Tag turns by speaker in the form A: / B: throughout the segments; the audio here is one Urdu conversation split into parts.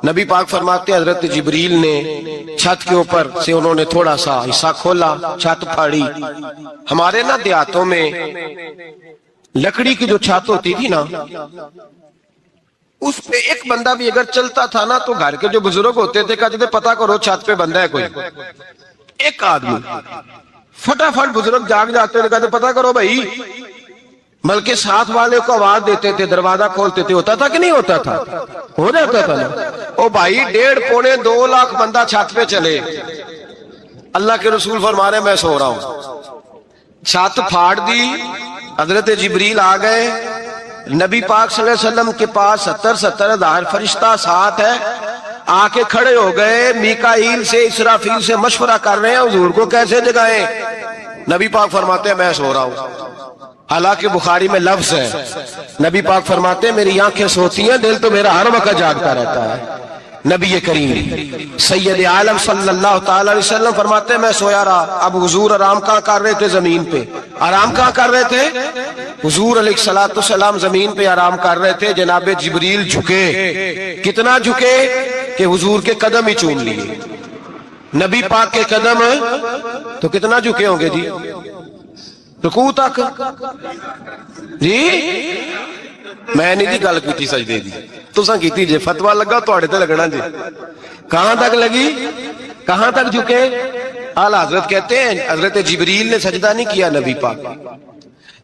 A: نبی پاک فرماتے ہیں حضرت جبریل نے چھت کے اوپر سے انہوں نے تھوڑا سا حصہ کھولا، چھت پھاڑی۔ ہمارے نا دیہاتوں میں لکڑی کی جو چھت ہوتی تھی نا، اس پہ ایک بندہ بھی اگر چلتا تھا نا تو گھر کے جو بزرگ ہوتے تھے کہتے تھے پتہ کرو چھت پہ بندہ ہے کوئی۔ ایک آدمی فٹافٹ بزرگ جاگ جاتے تھے، کہتے پتہ کرو بھائی، بلکہ ساتھ والے کو آواز دیتے تھے، دروازہ کھولتے تھے۔ ہوتا تھا کہ نہیں ہوتا تھا؟ ہو جاتا تھا نا۔ او بھائی 1.5 پونے 2 لاکھ بندہ چھت پہ چلے، اللہ کے رسول فرما رہے ہیں میں سو رہا ہوں، چھت پھاڑ دی، حضرت جبریل آ گئے، نبی پاک صلی اللہ علیہ وسلم کے پاس 70 ہزار فرشتہ ساتھ ہے، آ کے کھڑے ہو گئے، میکائیل سے اسرافیل سے مشورہ کر رہے ہیں حضور کو کیسے جگائیں۔ نبی پاک فرماتے ہیں میں سو رہا ہوں۔ حالانکہ بخاری میں لفظ ہے، نبی پاک فرماتے ہیں میری آنکھیں سوتی ہیں، دل تو میرا ہر وقت جاگتا رہتا ہے۔ نبی کریم سید عالم صلی اللہ تعالی علیہ وسلم فرماتے ہیں میں سویا رہا۔ اب حضور آرام کہاں کر رہے تھے؟ زمین پہ۔ آرام کہاں کر رہے تھے؟ حضور علیہ السلام زمین پہ آرام کر رہے تھے، جناب جبریل جھکے۔ کتنا جھکے کہ حضور کے قدم ہی چوم لیے، نبی پاک کے قدم۔ تو کتنا جھکے ہوں گے جی؟ رکوع تک جی؟ میں نہیں جی گل کی سجدے دی، تساں کیتی جی، فتویٰ لگا تو تے لگنا جی۔ کہاں تک لگی؟ کہاں تک جھکے؟ اعلیٰ حضرت کہتے ہیں حضرت جبریل نے سجدہ نہیں کیا نبی پاک۔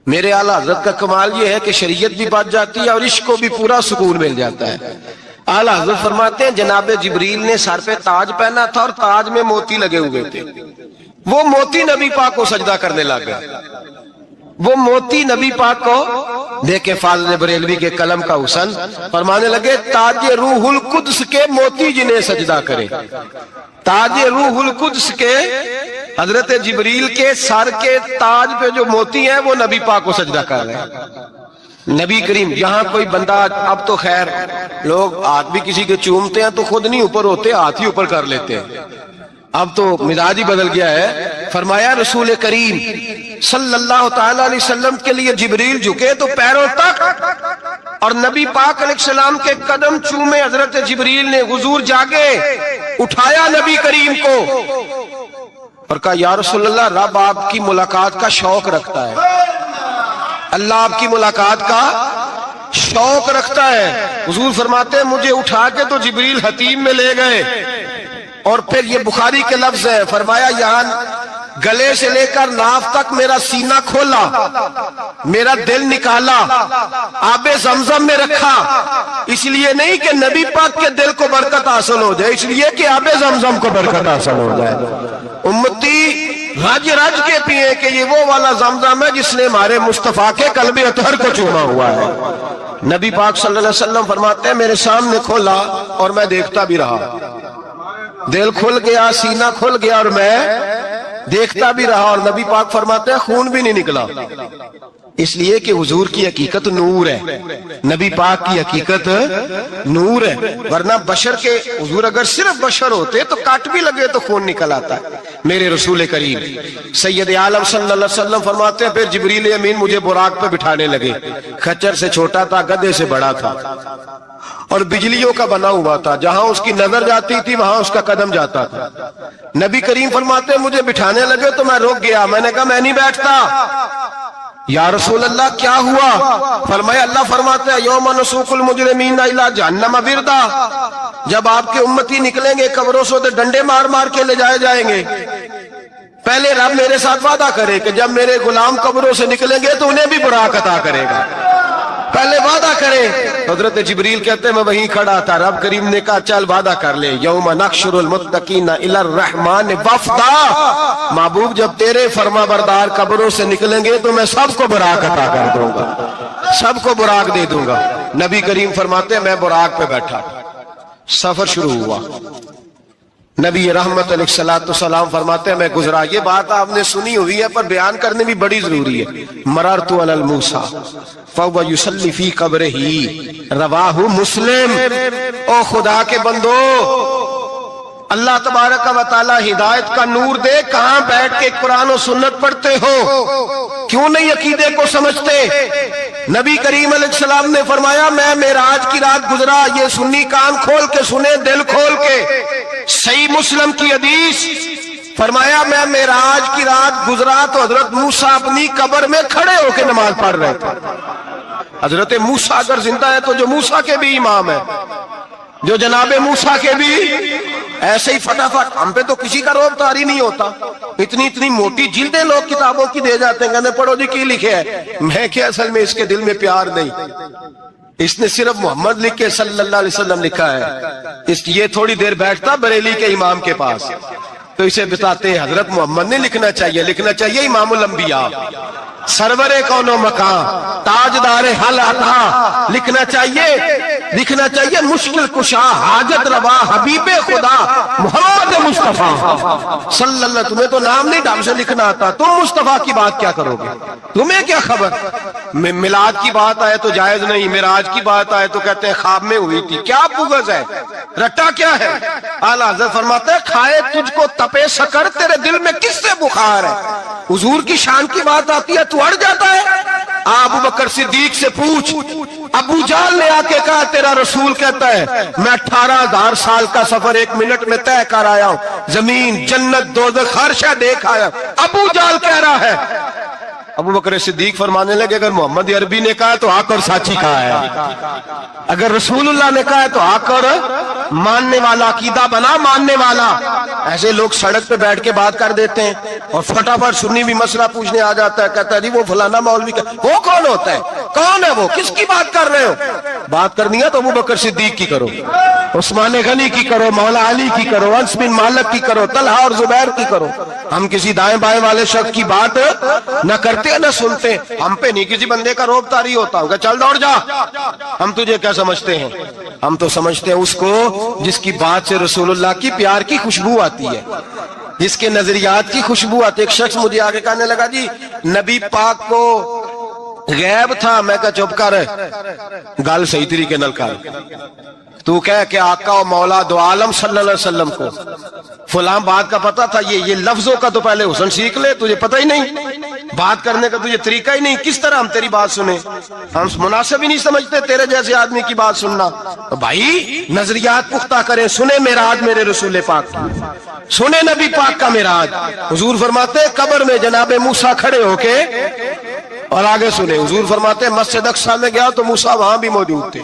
A: میرے اعلیٰ حضرت کا کمال یہ ہے کہ شریعت بھی بچ جاتی ہے اور عشق کو بھی پورا سکون مل جاتا ہے۔ اعلیٰ حضرت فرماتے ہیں جناب جبریل نے سر پہ تاج پہنا تھا اور تاج میں موتی لگے ہوئے تھے، وہ موتی نبی پاک کو سجدہ کرنے لگ گئے۔ وہ موتی نبی پاک کو دیکھیں، فاضل بریلوی کے قلم کا حسن، فرمانے لگے تاج روح القدس کے موتی جنہیں سجدہ کرے۔ تاج روح القدس کے حضرت جبریل کے سر کے تاج پہ جو موتی ہیں وہ نبی پاک کو سجدہ کر رہے ہیں۔ نبی کریم یہاں کوئی بندہ، اب تو خیر لوگ ہاتھ بھی کسی کے چومتے ہیں تو خود نہیں اوپر ہوتے، ہاتھ ہی اوپر کر لیتے ہیں، اب تو مزاج ہی بدل گیا ہے۔ فرمایا رسول کریم صلی اللہ تعالی علیہ وسلم کے لیے جبریل جھکے تو پیروں تک، اور نبی پاک علیہ السلام کے قدم چومے حضرت جبریل نے۔ حضور جاگے، اٹھایا نبی کریم کو اور کہا یا رسول اللہ، رب آپ کی ملاقات کا شوق رکھتا ہے، اللہ آپ کی ملاقات کا شوق رکھتا ہے۔ حضور فرماتے ہیں مجھے اٹھا کے تو جبریل حتیم میں لے گئے، اور پھر یہ بخاری کے لفظ ہے، فرمایا یہاں گلے سے لے کر ناف تک میرا سینہ کھولا، میرا دل نکالا، آب زمزم میں رکھا، اس لیے نہیں کہ نبی پاک کے دل کو برکت حاصل ہو جائے، اس لیے کہ آب زمزم کو برکت حاصل ہو جائے۔ امتی رج رج کے پیئے کہ یہ وہ والا زمزم ہے جس نے ہمارے مصطفیٰ کے قلب اطہر کو چوما ہوا ہے۔ نبی پاک صلی اللہ علیہ وسلم فرماتے ہیں میرے سامنے کھولا اور میں دیکھتا بھی رہا، دل کھل گیا، سینہ کھل گیا اور میں دیکھتا بھی رہا، اور نبی پاک فرماتے ہیں خون بھی نہیں نکلا، اس لیے کہ حضور کی حقیقت نور ہے، نبی پاک کی حقیقت نور ہے۔ ورنہ بشر کے، حضور اگر صرف بشر ہوتے تو کٹ بھی لگے تو خون نکل آتا ہے۔ میرے رسول کریم سید عالم صلی اللہ علیہ وسلم فرماتے ہیں پھر جبریل امین مجھے براق پہ بٹھانے لگے، خچر سے چھوٹا تھا، گدھے سے بڑا تھا، اور بجلیوں کا بنا ہوا تھا، جہاں اس کی نظر جاتی تھی وہاں اس کا قدم جاتا تھا۔ نبی کریم فرماتے ہیں مجھے بٹھانے لگے تو میں رک گیا، میں نے کہا میں نہیں بیٹھتا۔ یا رسول اللہ کیا ہوا؟ فرمایا اللہ فرماتے ہیں یوم نسوق المجرمین الی جہنم وردا، جب آپ کے امتی نکلیں گے قبروں سے ڈنڈے مار مار کے لے جائے جائیں گے، پہلے رب میرے ساتھ وعدہ کرے کہ جب میرے غلام قبروں سے نکلیں گے تو انہیں بھی براق عطا کرے گا، پہلے وعدہ کرے۔ حضرت جبریل کہتے ہیں میں وہیں کھڑا تھا، رب کریم نے کہا چل وعدہ کر لے، یوم نحشر المتقین الی الرحمن وفدا، محبوب جب تیرے فرما بردار قبروں سے نکلیں گے تو میں سب کو براق عطا کر دوں گا، سب کو براق دے دوں گا۔ نبی کریم فرماتے ہیں میں براق پہ بیٹھا، سفر شروع ہوا، نبی رحمت علیہ السلام فرماتے ہیں میں گزرا۔ یہ بات آپ نے سنی ہوئی ہے پر بیان کرنے بھی بڑی ضروری ہے۔ مررت علی الموسیٰ فہو یصلی فی قبرہ، رواہ مسلم۔ او خدا کے بندو، اللہ تبارک و تعالی ہدایت کا نور دے، کہاں بیٹھ کے قرآن و سنت پڑھتے ہو؟ کیوں نہیں عقیدے کو سمجھتے؟ نبی کریم علیہ السلام نے فرمایا میں معراج کی رات گزرا، یہ سنی کان کھول کے سنے، دل کھول کے، صحیح مسلم کی حدیث، فرمایا میں معراج کی رات گزرا تو حضرت موسیٰ اپنی قبر میں کھڑے ہو کے نماز پڑھ رہے تھے۔ حضرت موسیٰ اگر زندہ ہے تو جو موسیٰ کے بھی امام ہے، جو جناب موسیٰ کے بھی، ایسے ہی فٹافٹ ہم پہ تو کسی کا روب طاری نہیں ہوتا، اتنی موٹی جلدیں لوگ کتابوں کی دے جاتے ہیں، کہتے ہیں پڑھو جی کی لکھے ہے، میں کہ اصل میں اس کے دل میں پیار نہیں، اس نے صرف محمد لکھ کے صلی اللہ علیہ وسلم لکھا ہے، یہ تھوڑی دیر بیٹھتا بریلی کے امام کے پاس تو اسے بتاتے ہیں حضرت محمد نے لکھنا چاہیے امام الانبیاء، سرور کون و مکان، تاجدار حل عطا، لکھنا چاہیے مشکل کشا، حاجت روا، حبیب خدا محمد مصطفیٰ صلی اللہ۔ تمہیں تو نام نہیں ڈھنگ سے لکھنا آتا، تم مصطفیٰ کی بات کیا کرو گے؟ تمہیں کیا خبر؟ میلاد کی بات آئے تو جائز نہیں، معراج کی بات آئے تو کہتے ہیں خواب میں ہوئی تھی، کیا بغض ہے، رٹا کیا ہے؟ اعلیٰ حضرت فرماتے ہیں کھائے تجھ کو تپے سکر، تیرے دل میں کس سے بخار ہے؟ حضور کی شان کی بات آتی ہے تو اڑ جاتا ہے۔ ابو بکر صدیق سے پوچھ، ابو جہل نے آ کے کہا تیرا رسول کہتا ہے میں 18,000 سال کا سفر 1 منٹ میں طے کر آیا ہوں، زمین جنت دوزخ ہر شے دیکھ آیا، ابو جہل کہہ رہا ہے۔ ابو بکر صدیق فرمانے لگے اگر محمد عربی نے کہا تو حق اور سچی کہا ہے، اگر رسول اللہ نے کہا ہے تو حق اور ماننے والا، عقیدہ بنا ماننے والا۔ ایسے لوگ سڑک پہ بیٹھ کے بات کر دیتے ہیں اور فٹافٹ سنی بھی مسئلہ پوچھنے آ جاتا ہے، کہتا ہے جی وہ فلانا مولوی کا، وہ کون ہوتا ہے، کون ہے وہ، کس کی بات کر رہے ہو؟ بات کرنی ہے تو ابو بکر صدیق کی کرو، عثمان غنی کی کرو، مولا علی کی کرو، انس بن مالک کی کرو، طلحہ اور زبیر کی کرو۔ ہم کسی دائیں بائیں والے شخص کی بات نہ کرتے نہ سنتے، ہم پہ نہیں کسی بندے کا روب طاری ہوتا ہوں کہ چل دوڑ جا، ہم تجھے کیا سمجھتے ہیں؟ ہم تو سمجھتے ہیں اس کو جس کی بات سے رسول اللہ کی پیار کی خوشبو آتی ہے، جس کے نظریات کی خوشبو آتی ہے۔ ایک شخص مجھے آگے کہنے لگا جی نبی پاک کو غیب تھا، میں کہا چپ کر، گل صحیح طریقے نال کر، تو کہہ کہ آقا و مولا دو عالم صلی اللہ علیہ وسلم کو فلاں بات کا پتا تھا، یہ لفظوں کا تو پہلے حسن سیکھ لے، تجھے پتہ ہی نہیں، بات کرنے کا تجھے طریقہ ہی نہیں، کس طرح ہم تیری بات سنیں؟ ہم مناسب ہی نہیں سمجھتے تیرے جیسے آدمی کی بات سننا۔ تو بھائی نظریات پختہ کریں، سنیں معراج میرے رسول پاک، سنیں نبی پاک کا معراج۔ حضور فرماتے قبر میں جناب موسیٰ کھڑے ہو کے، اور آگے سنیں حضور فرماتے مسجد اقصی میں گیا تو موسیٰ وہاں بھی موجود تھے،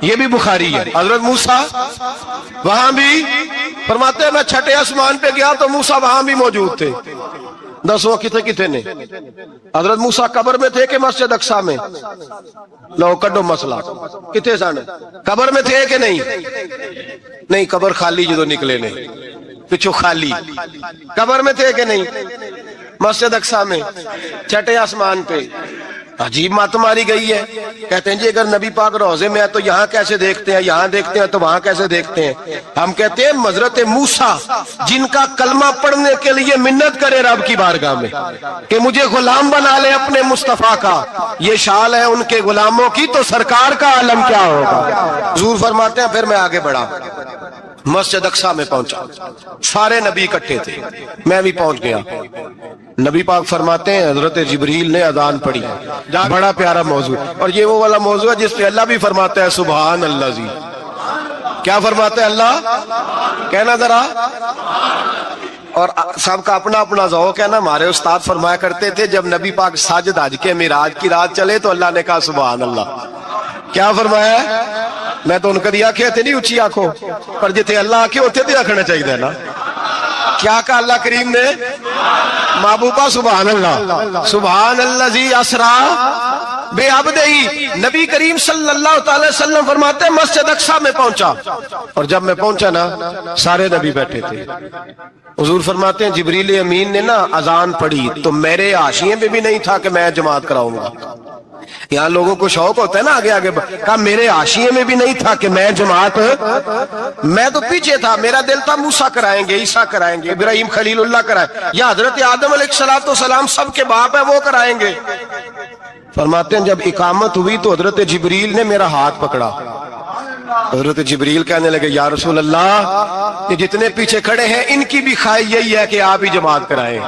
A: یہ بھی بخاری ہے، حضرت موسیٰ وہاں بھی، فرماتے میں چھٹے آسمان پہ گیا تو موسیٰ وہاں بھی موجود تھے۔ دسو کتنے نے؟ حضرت موسیٰ قبر میں تھے کہ مسجد اقصی میں؟ لو کڈو مسئلہ، کتنے سن؟ قبر میں تھے کہ نہیں؟ قبر خالی جدو نکلے نے پچھو خالی، قبر میں تھے کہ نہیں؟ مسجد اقصی میں، چھٹے آسمان پہ۔ عجیب مات ماری گئی ہے، کہتے ہیں جی اگر نبی پاک روضے میں ہے تو یہاں کیسے دیکھتے ہیں، یہاں دیکھتے ہیں تو وہاں کیسے دیکھتے ہیں؟ ہم کہتے ہیں حضرت موسیٰ جن کا کلمہ پڑھنے کے لیے منت کرے رب کی بارگاہ میں کہ مجھے غلام بنا لے اپنے مصطفیٰ کا، یہ شال ہے ان کے غلاموں کی، تو سرکار کا عالم کیا ہوگا؟ حضور فرماتے ہیں پھر میں آگے بڑھا، مسجد اقصی میں پہنچا، سارے نبی اکٹھے تھے، میں بھی پہنچ گیا۔ نبی پاک فرماتے ہیں حضرت جبریل نے اذان پڑھی، بڑا پیارا موضوع، اور یہ وہ والا موضوع ہے جس پہ اللہ بھی فرماتا ہے سبحان اللہ جی، کیا فرماتا ہے اللہ؟ کہنا ذرا، اور سب کا اپنا اپنا ذوق ہے نا۔ ہمارے استاد فرمایا کرتے تھے جب نبی پاک ساجد حج کے معراج کی رات چلے تو اللہ نے کہا سبحان اللہ، کیا فرمایا ہے؟ میں تو ان کا دیا کہ تھے نہیں اچھی آنکھوں پر جتنے اللہ آنکھیں ہوتے تھے آنکھنا چاہیے نا۔ کیا کہا اللہ کریم نے؟ محبوبہ سبحان اللہ، سبحان الذی اسرا بعبدہ۔ نبی کریم صلی اللہ تعالی وسلم فرماتے ہیں مسجد اقصی میں پہنچا، اور جب میں پہنچا نا سارے نبی بیٹھے تھے۔ حضور فرماتے ہیں جبریل امین نے نا اذان پڑھی تو میرے حاشیے میں بھی نہیں تھا کہ میں جماعت کراؤں گا۔ یہاں لوگوں کو شوق ہوتا ہے نا آگے آگے، کہا میرے حاشیے میں بھی نہیں تھا کہ میں جماعت، میں تو پیچھے تھا، میرا دل تھا موسیٰ کرائیں گے، عیسیٰ کرائیں گے، ابراہیم خلیل اللہ کرائیں، یا حضرت آدم علیہ السلام سب کے باپ ہے وہ کرائیں گے۔ فرماتے ہیں جب اقامت ہوئی تو حضرت جبریل نے میرا ہاتھ پکڑا، حضرت جبریل کہنے لگے یا رسول اللہ یہ جتنے پیچھے کھڑے ہیں ان کی بھی خواہش یہی ہے کہ آپ ہی جماعت کرائیں۔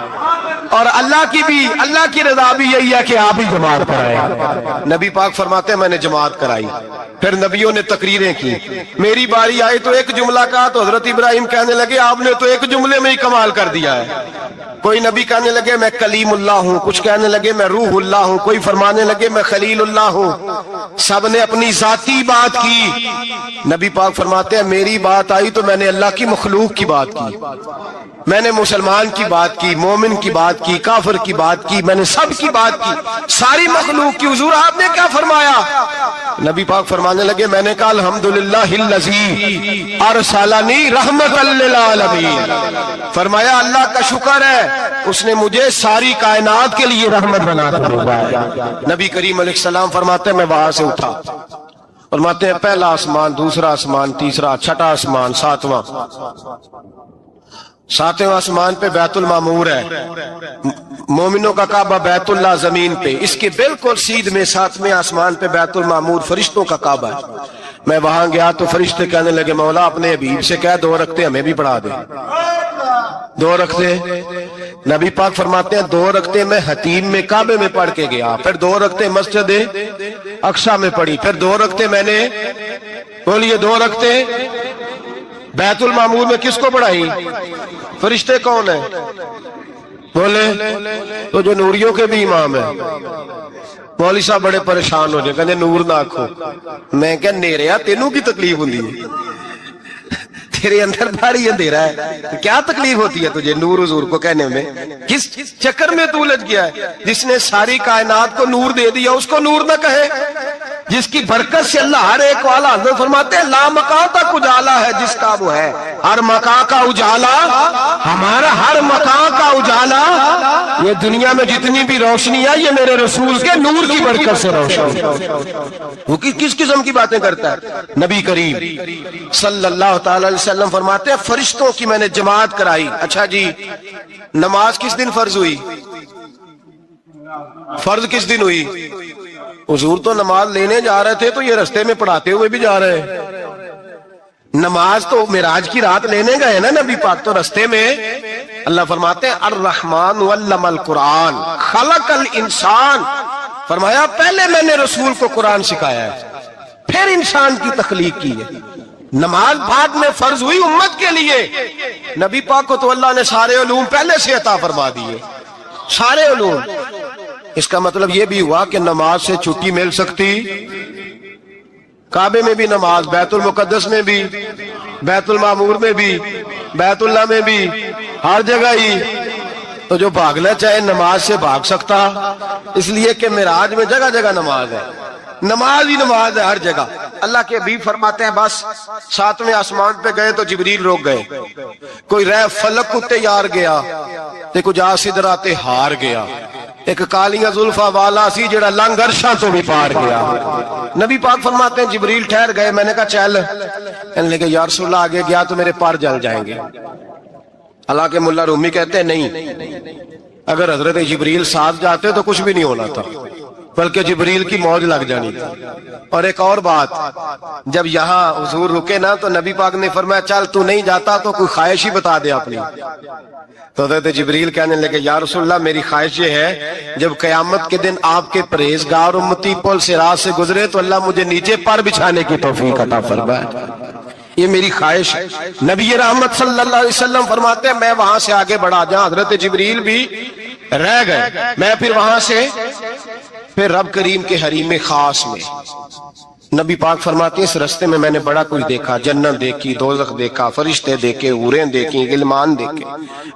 A: اور اللہ کی رضا بھی یہی ہے کہ آپ ہی جماعت کرائیں۔ نبی پاک فرماتے ہیں میں نے جماعت کرائی، پھر نبیوں نے تقریریں کی، میری باری آئی تو ایک جملہ کہا تو حضرت ابراہیم کہنے لگے آپ نے تو ایک جملے میں ہی کمال کر دیا ہے۔ کوئی نبی کہنے لگے میں کلیم اللہ ہوں، کچھ کہنے لگے میں روح اللہ ہوں، کوئی فرمانے لگے میں خلیل اللہ ہوں، سب نے اپنی ذاتی بات کی۔ نبی پاک فرماتے ہیں میری بات آئی تو میں نے اللہ کی مخلوق کی بات کی، میں نے مسلمان کی بات کی، مومن کی بات کی، کافر کی بات کی، میں نے سب کی بات کی، ساری مخلوق کی۔ حضور آپ نے کیا فرمایا؟ نبی پاک فرمانے لگے میں نے کہا الحمدللہ الذی ارسلنی رحمت للعالمین، فرمایا اللہ کا شکر ہے اس نے مجھے ساری کائنات کے لیے رحمت بنا دیا۔ نبی کریم علیہ السلام فرماتے ہیں میں وہاں سے اٹھا، فرماتے ہیں پہلا آسمان، دوسرا آسمان، تیسرا، چھٹا آسمان، ساتواں آسمان پہ بیت المعمور ہے، مومنوں کا کعبہ بیت اللہ زمین پہ، اس کے بالکل سیدھ میں ساتویں آسمان پہ بیت المعمور فرشتوں کا کعبہ ہے۔ میں وہاں گیا تو فرشتے کہنے لگے مولا اپنے حبیب سے کہہ 2 رکعتیں ہمیں بھی پڑھا دے۔ 2 رکعتیں، نبی پاک فرماتے ہیں 2 رکعتیں میں حتیم میں کعبے میں پڑھ کے گیا، پھر 2 رکعتیں مسجد اقصی میں پڑھی، پھر 2 رکعتیں میں نے، بولیے 2 رکعتیں بیت المعمور میں کس کو پڑھائی؟ فرشتے کون ہیں؟ بولے تو جو نوریوں کے بھی امام ہیں۔ مولوی صاحب بڑے پریشان ہو جائے، کہنے نور نہ آکھو، میں کہ نیریا تینوں کی تکلیف ہوندی ہے، تیرے اندر بھاری اندھیرا ہے، کیا تکلیف ہوتی ہے تجھے نور حضور کو کہنے میں؟ کس چکر میں تو الجھ گیا ہے؟ جس نے ساری کائنات کو نور دے دیا اس کو نور نہ کہے؟ جس کی برکت سے اللہ ہر ایک والا، حضرت فرماتے ہیں لا مکان تک اجالا ہے جس کا وہ ہے، ہر مکان کا اجالا ہمارا، ہر مکان کا اجالا، یہ دنیا میں جتنی بھی روشنی ہے یہ میرے رسول کے نور کی برکت سے روشن۔ وہ کس قسم کی باتیں کرتا ہے؟ نبی کریم صلی اللہ تعالی علیہ وسلم فرماتے ہیں فرشتوں کی میں نے جماعت کرائی۔ اچھا جی نماز کس دن فرض ہوئی؟ فرض کس دن ہوئی؟ حضور تو نماز لینے جا رہے تھے تو یہ رستے میں پڑھاتے ہوئے بھی جا رہے ہیں۔ نماز تو معراج کی رات لینے گئے نا نبی پاک، تو رستے میں اللہ فرماتے ہیں الرحمن علم القرآن خلق الانسان، فرمایا پہلے میں نے رسول کو قرآن سکھایا ہے پھر انسان کی تخلیق کی ہے۔ نماز بعد میں فرض ہوئی امت کے لیے، نبی پاک کو تو اللہ نے سارے علوم پہلے سے عطا فرما دیے، سارے علوم۔ اس کا مطلب یہ بھی ہوا کہ نماز سے چھٹی مل سکتی، کعبے میں بھی نماز، بیت المقدس میں بھی، بیت المعمور میں بھی، بیت اللہ میں بھی، ہر جگہ ہی۔ تو جو بھاگنا چاہے نماز سے بھاگ سکتا، اس لیے کہ معراج میں جگہ جگہ نماز ہے، نماز ہی نماز ہے ہر جگہ۔ اللہ کے حبیب فرماتے ہیں بس 7ویں آسمان پہ گئے تو جبریل روک گئے، کوئی رہ فلک اتے یار گیا تے کچھ آسدراتے ہار گیا، ایک کالیاں زلفا والا سی جڑا لنگ عرشاں تو بھی پار گیا۔ نبی پاک فرماتے ہیں جبریل ٹھہر گئے، میں نے کہا چل، کہنے لگے یا رسول اللہ آگے گیا تو میرے پار جل جائیں گے۔ حالانکہ ملا رومی کہتے ہیں نہیں، اگر حضرت جبریل ساتھ جاتے تو کچھ بھی نہیں ہونا تھا، بلکہ جبریل کی موج لگ جانی تھی۔ اور ایک اور بات، جب یہاں حضور رکے نا تو نبی پاک نے فرمایا چل تو نہیں جاتا تو کوئی خواہش ہی بتا دے اپنی۔ تو حضرت جبریل کہنے لگے یا رسول اللہ میری خواہش یہ ہے جب قیامت کے دن آپ کے پرہیزگار امتی پل صراط سے گزرے تو اللہ مجھے نیچے پر بچھانے کی توفیق عطا فرمائے، یہ میری خواہش ہے۔ نبی رحمت صلی اللہ علیہ وسلم فرماتے ہیں میں وہاں سے آگے بڑھا جاؤں، حضرت جبریل بھی رہ گئے، میں پھر وہاں سے پھر رب کریم کے حریم خاص میں۔ نبی پاک فرماتے ہیں اس رستے میں نے بڑا کچھ دیکھا، جنت دیکھی، دوزخ دیکھا، فرشتے دیکھے، حوریں دیکھی، غلمان دیکھے،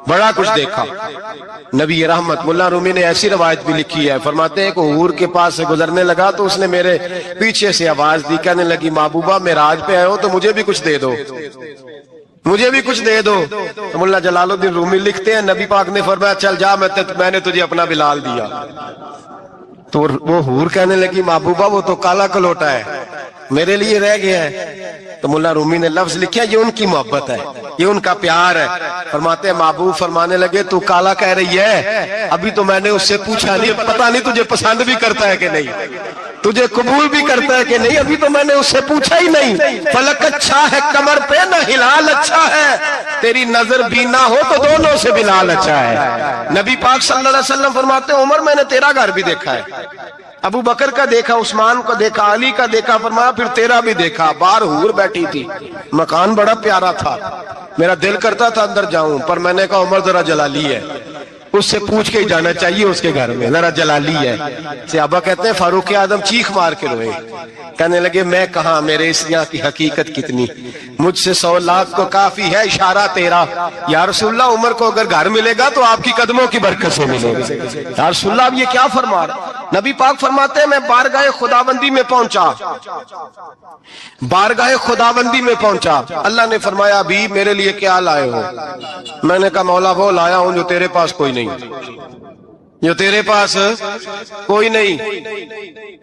A: بڑا کچھ دیکھا۔ نبی رحمت ملا رومی نے ایسی روایت بھی لکھی ہے، فرماتے ہیں کہ حور کے پاس سے گزرنے لگا تو اس نے میرے پیچھے سے آواز دی، کہنے لگی محبوبہ معراج پہ آئے ہو تو مجھے بھی کچھ دے دو، مجھے بھی کچھ دے دو۔ تو ملا جلال الدین رومی لکھتے ہیں نبی پاک نے فرمایا چل جا، میں نے تجھے اپنا بلال دیا۔ تو وہ حور کہنے لگی محبوبہ وہ تو کالا کلوٹا ہے، میرے لیے رہ گیا ہے۔ تو ملا رومی نے لفظ لکھا یہ ان کی محبت ہے، یہ ان کا پیار ہے۔ فرماتے ہیں محبوب فرمانے لگے تو کالا کہہ رہی ہے، ابھی تو میں نے اس سے پوچھا نہیں، پتہ نہیں تجھے پسند بھی کرتا ہے کہ نہیں، تجھے قبول بھی کرتا ہے کہ نہیں؟ ابھی تو میں نے اس سے پوچھا ہی نہیں. فلک اچھا ہے کمر پہ نہ ہلال اچھا ہے, تیری نظر بھی نہ ہو تو دونوں سے بلال اچھا ہے. نبی پاک صلی اللہ علیہ وسلم فرماتے ہیں عمر میں نے تیرا گھر بھی دیکھا ہے, ابو بکر کا دیکھا, عثمان کا دیکھا, علی کا دیکھا, فرمایا پھر تیرا بھی دیکھا. باہر حور بیٹھی تھی, مکان بڑا پیارا تھا, میرا دل کرتا تھا اندر جاؤں, پر میں نے کہا عمر ذرا جلالی ہے, اس سے پوچھ کے ہی جانا چاہیے اس کے گھر میں, ذرا جلالی ہے. صحابہ کہتے ہیں فاروق اعظم چیخ مار کے روئے, کہنے لگے میں کہاں, میرے اس یہاں کی حقیقت کتنی, مجھ سے 100 لاکھ کو کافی ہے اشارہ تیرا. یا رسول اللہ عمر کو اگر گھر ملے گا تو آپ کی قدموں کی برکت سے ملے گا. یا رسول اللہ اب یہ کیا فرما رہا؟ نبی پاک فرماتے ہیں میں بارگاہ خداوندی میں پہنچا, بارگاہ خداوندی میں پہنچا, اللہ نے فرمایا ابھی میرے لیے کیا لائے ہو؟ میں نے کہا مولا وہ لایا ہوں جو تیرے پاس کوئی نہیں, جو تیرے پاس کوئی نہیں.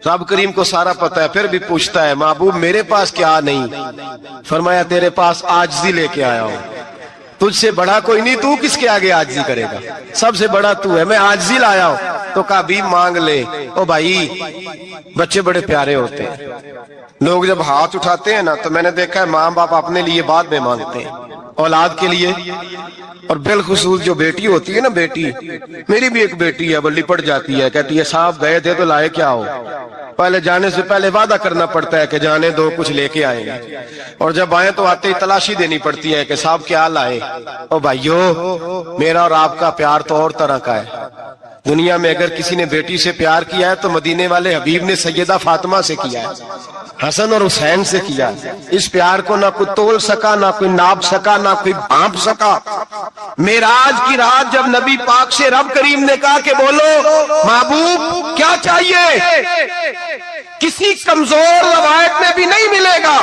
A: رب کریم کو سارا پتہ ہے, پھر بھی پوچھتا ہے محبوب میرے پاس کیا نہیں؟ فرمایا تیرے پاس عاجزی لے کے آیا ہوں, تجھ سے بڑا کوئی نہیں, تو کس کے آگے عاجزی کرے گا, سب سے بڑا تو ہے, میں عاجزی لایا ہوں. تو کہا بھی مانگ لے. او بھائی بچے بڑے پیارے ہوتے ہیں, لوگ جب ہاتھ اٹھاتے ہیں نا تو میں نے دیکھا ہے ماں باپ اپنے لیے بعد میں مانگتے ہیں, اولاد کے لیے. اور بالخصوص جو بیٹی ہوتی ہے نا, بیٹی میری بھی ایک بیٹی ہے, وہ لپٹ جاتی ہے, کہتی ہے صاحب گئے تھے تو لائے کیا ہو؟ پہلے جانے سے پہلے وعدہ کرنا پڑتا ہے کہ جانے دو کچھ لے کے آئیں گے, اور جب آئیں تو آتے ہی تلاشی دینی پڑتی ہے کہ صاحب کیا لائے. او بھائیو میرا اور آپ کا پیار تو اور طرح کا ہے. دنیا میں اگر کسی نے بیٹی سے پیار کیا ہے تو مدینے والے حبیب نے سیدہ فاطمہ سے کیا ہے, حسن اور حسین سے کیا. اس پیار کو نہ کوئی تول سکا, نہ کوئی ناپ سکا, نہ کوئی بھانپ سکا. معراج کی رات جب نبی پاک سے رب کریم نے کہا کہ بولو محبوب کیا چاہیے, کسی کمزور روایت میں بھی نہیں ملے گا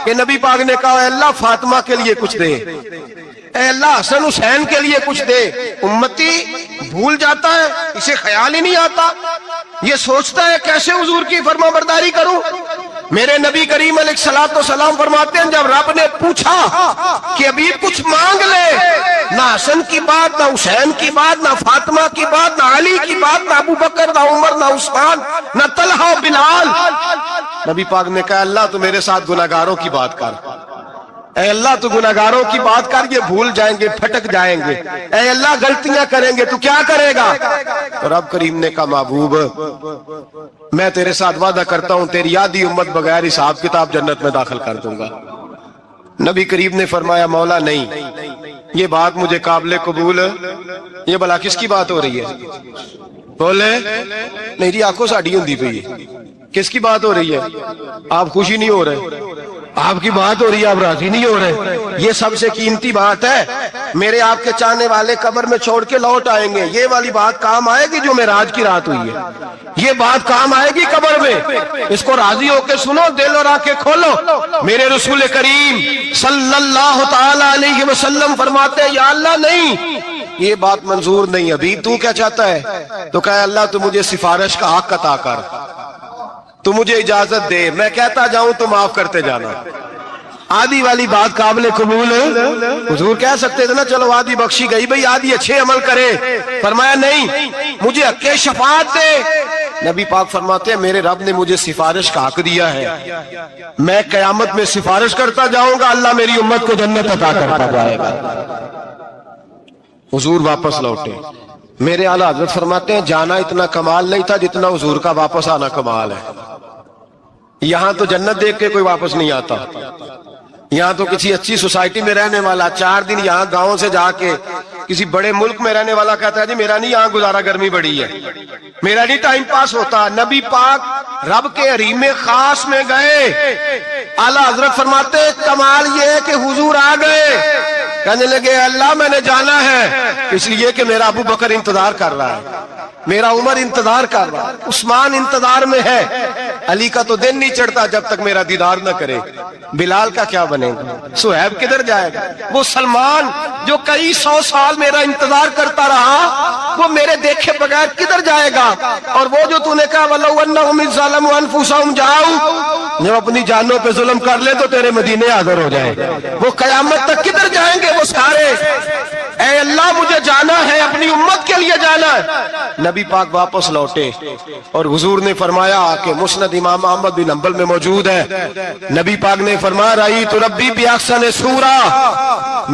A: کہ نبی پاک نے کہا اے اللہ فاطمہ کے لیے کچھ دے, اے اللہ حسن حسین کے لیے کچھ دے. امتی بھول جاتا ہے, اسے خیال ہی نہیں آتا, یہ سوچتا ہے کیسے حضور کی فرما برداری کروں. میرے نبی کریم علیہ الصلوۃ والسلام فرماتے ہیں جب رب نے پوچھا کہ ابھی کچھ مانگ لے, نہ حسن کی بات, نہ حسین کی بات, نہ فاطمہ کی بات, نہ علی کی بات, نہ ابو بکر, نہ عمر, نہ عثمان, نہ طلحہ بلال. نبی پاک نے کہا اللہ تو میرے ساتھ گناہگاروں کی بات کر, اے اللہ تو گناہگاروں کی بات کر, یہ بھول جائیں گے, پھٹک جائیں گے, اے اللہ غلطیاں کریں گے, تو کیا کرے گا؟ تو رب کریم نے کہا محبوب میں تیرے ساتھ وعدہ کرتا ہوں تیری آدھی امت بغیر حساب کتاب جنت میں داخل کر دوں گا. نبی کریم نے فرمایا مولا نہیں, یہ بات مجھے قابل قبول, یہ بلا کس کی بات ہو رہی ہے؟ بولے میری آنکھوں ساڑی ہوندی پئی ہے, کس کی بات ہو رہی ہے؟ آپ خوشی نہیں ہو رہے, آپ کی بات ہو رہی ہے, آپ راضی نہیں ہو رہے. یہ سب سے قیمتی بات ہے, میرے آپ کے چاہنے والے قبر میں چھوڑ کے لوٹ آئیں گے, یہ والی بات کام آئے گی جو معراج کی رات ہوئی ہے, یہ بات کام آئے گی قبر میں. اس کو راضی ہو کے سنو, دل اور آنکھیں کھولو. میرے رسول کریم صلی اللہ تعالی علیہ وسلم فرماتے ہیں یا اللہ نہیں, یہ بات منظور نہیں. ابھی تو کیا چاہتا ہے؟ تو کہا اللہ تو مجھے سفارش کا حق عطا کر, تو مجھے اجازت دے, میں کہتا جاؤں تو معاف کرتے جانا. آدھی والی بات قابل قبول ہے. حضور کہہ سکتے تھے نا چلو آدھی بخشی گئی, بھئی آدھی اچھے عمل کرے. فرمایا نہیں, مجھے حق شفاعت دے. نبی پاک فرماتے ہیں میرے رب نے مجھے سفارش کا حق دیا ہے, میں قیامت میں سفارش کرتا جاؤں گا, اللہ میری امت کو جنت عطا کرتا جائے گا. حضور واپس لوٹے. میرے اعلیٰ حضرت فرماتے ہیں جانا اتنا کمال نہیں تھا جتنا حضور کا واپس آنا کمال ہے. یہاں تو جنت دیکھ کے کوئی واپس نہیں آتا, یہاں تو کسی اچھی سوسائٹی میں رہنے والا 4 دن یہاں گاؤں سے جا کے کسی بڑے ملک میں رہنے والا کہتا ہے جی میرا نہیں یہاں گزارا, گرمی بڑی ہے, میرا نہیں ٹائم پاس ہوتا. نبی پاک رب کے حریم خاص میں گئے, اعلیٰ حضرت فرماتے کمال یہ ہے کہ حضور آ گئے, کہنے لگے اللہ میں نے جانا ہے, اس لیے کہ میرا ابو بکر انتظار کر رہا ہے, میرا عمر انتظار کر رہا ہے, عثمان انتظار میں ہے, علی کا تو دن نہیں چڑھتا جب تک میرا دیدار نہ کرے. بلال کا کیا بنے گا, صہیب کدھر جائے گا, وہ سلمان جو کئی 100 سال میرا انتظار کرتا رہا وہ میرے دیکھے بغیر کدھر جائے گا. اور وہ جو تو نے کہا وَلَوْ أَنَّهُمْ إِذْ ظَلَمُوا أَنفُسَهُمْ جَاءُوا, جب اپنی جانوں پہ ظلم کر لے تو تیرے مدینے حاضر ہو جائے, وہ قیامت تک کدھر جائیں گے وہ سارے. اے اللہ مجھے جانا ہے، اپنی امت کے لیے جانا ہے۔ نبی پاک واپس لوٹے اور حضور نے فرمایا کہ مسند امام احمد بن حنبل میں موجود ہے، نبی پاک نے فرمایا رأیت ربی بأحسن صورہ،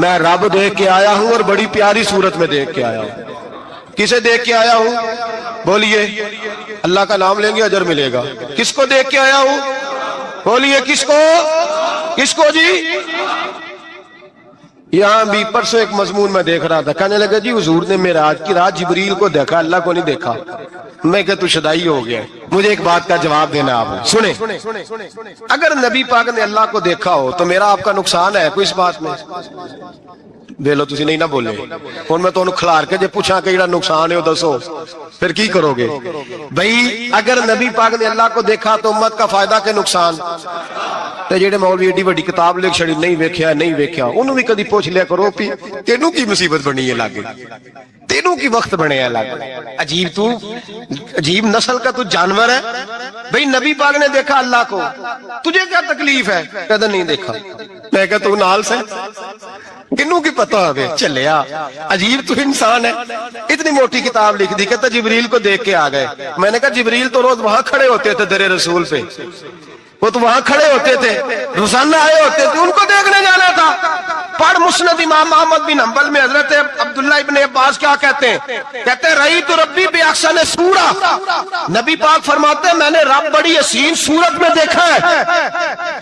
A: میں رب دیکھ کے آیا ہوں اور بڑی پیاری صورت میں دیکھ کے آیا ہوں۔ کسے دیکھ کے آیا ہوں؟ بولیے، اللہ کا نام لیں گے اجر ملے گا۔ کس کو دیکھ کے آیا ہوں؟ بولیے کس کو؟ کس کو جی؟ یہاں بھی پرسوں ایک مضمون میں دیکھ رہا تھا، کہنے لگا جی حضور نے معراج کی رات جبریل کو دیکھا، اللہ کو نہیں دیکھا۔ میں کہ تو شدائی ہو گیا، مجھے ایک بات کا جواب دینا آپ سنیں۔ اگر نبی پاک نے اللہ کو دیکھا ہو تو میرا آپ کا نقصان ہے کوئی اس بات میں؟ ویلو تسی نہیں نہ بولے، ہن میں تانوں کھلار کے جے پوچھاں کہ جڑا نقصان ہے وہ دسو، پھر کی کرو گے؟ بھئی اگر نبی پاک نے اللہ کو دیکھا تو امت کا فائدہ کہ نقصان؟ تے جڑے مولوی ایڈی بڑی کتاب لکھ چھڑی نہیں ویکھیا نہیں ویکھیا، انہوں بھی کدی پوچھ لیا کرو کہ تینوں کی مصیبت بنی ہے لاگے، تینوں کی وقت بنے ہے لاگے، عجیب نسل کا تو جانور ہے۔ بھئی نبی پاک نے دیکھا اللہ کو، تجھے کیا تکلیف ہے؟ کہتا نہیں دیکھا۔ میں کہا تو نال سے کنوں کی پتہ ہوئے چلیا، عجیب تو انسان ہے۔ اتنی موٹی کتاب لکھ دی، کہتا جبریل کو دیکھ کے آ گئے۔ میں نے کہا جبریل تو روز وہاں کھڑے ہوتے تھے در رسول پہ، وہ تو وہاں کھڑے ہوتے تھے، روزانہ آئے ہوتے تھے، ان کو دیکھنے جانا تھا۔ پڑھ مسند امام احمد بن حنبل میں حضرت عبداللہ ابن عباس کیا کہتے ہیں؟ کہتے ہیں رأیت ربی بأحسن صورہ، نبی پاک فرماتے ہیں میں نے رب بڑی حسین صورت میں دیکھا ہے۔